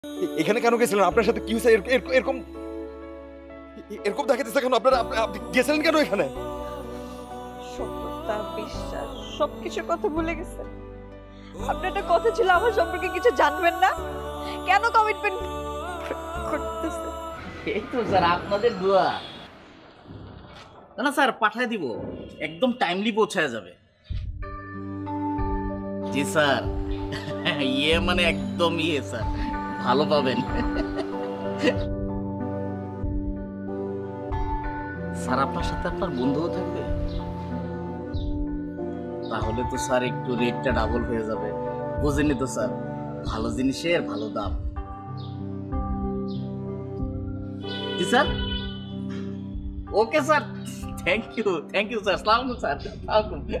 এখানে কেন গেছিলেন? আপনার সাথে কি হয়েছে? এরকম এরকম দেখাতেছে কেন? আপনারা আপনি গেছিলেন কেন এখানে? সততা, বিশ্বাস সবকিছু কথা ভুলে গেছেন। আপনার একটা কথা ছিল আমার সম্পর্কে কিছু জানবেন না, কেন কমিটমেন্ট করতেছে? এই তো স্যার আপনাদের দোয়া। না না স্যার পাঠিয়ে দিব, একদম টাইমলি পৌঁছায় যাবে। জি স্যার, ইয়ে মানে একদম ইয়ে স্যার, ভালো পাবেন। স্যার আপনার সাথে আপনার বন্ধুও থাকবে, তাহলে তো স্যার একটু রেটটা ডাবল হয়ে যাবে। বুঝেনি তো স্যার, ভালো জিনিসের ভালো দাম। জি sir, okay sir, thank you sir. সালাম স্যার, সালাম।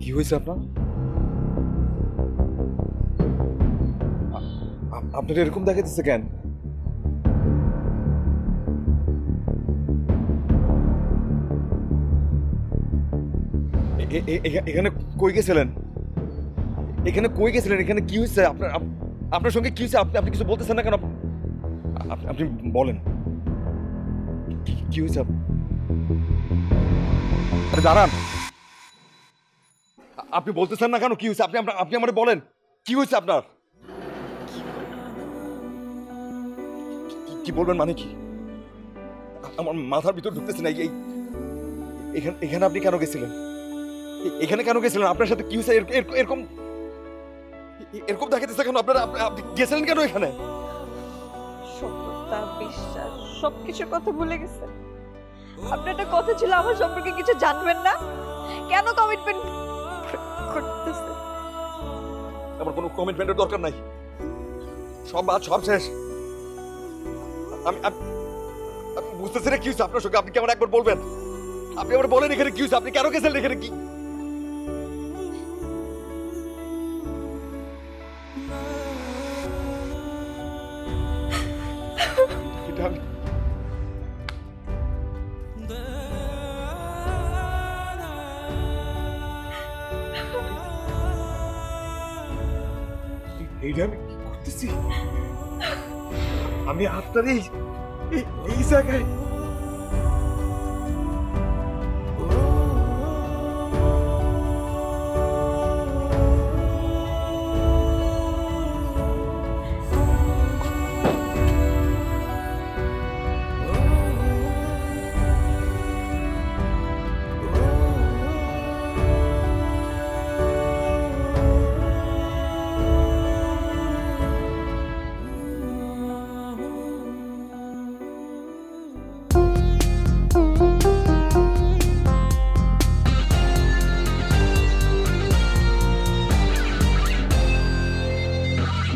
কি হয়েছে আপনার? আপনার এরকম দেখাতেছে কেন? এখানে কই গেছিলেন? এখানে কই গেছিলেন? এখানে কি হয়েছে? আপনার সঙ্গে কি হয়েছে? আপনি কিছু বলতেছেন না কেন? আপনি বলেন কি হয়েছে? আরে দাঁড়ান, আপনি বলতেছেন না কেন কি হয়েছে? আপনি আমাকে বলেন কি হয়েছে আপনার? কি বলবেন মানে কি? আমার মাথার ভিতর ঢুকতেছে না। এখানে আপনি কেন গেছিলেন? এখানে কেন গেছিলেন? আপনার সাথে কি হয়েছে? এরকম এরকম দেখাতেছে কেন? আপনি গেছিলেন কেন এখানে? সততা, বিশ্বাস সবকিছু কথা ভুলে গেছেন। আপনার একটা কথা ছিল আমার সম্পর্কে কিছু জানবেন না, কেন কমিটমেন্ট করতেছে? আমার কোনো কমিটমেন্টের দরকার নাই। সব শেষ। আমি আমি বুঝতেছি না কি হয়েছে আপনার সঙ্গে। আপনি কি আমার একবার বলবেন? আপনি আমার বলেন এখানে কি হয়েছে? আপনি কেন গেছিলেন এখানে? কি এটা এইটা আমি কি করতেছি? আমি আপনার এই জায়গায়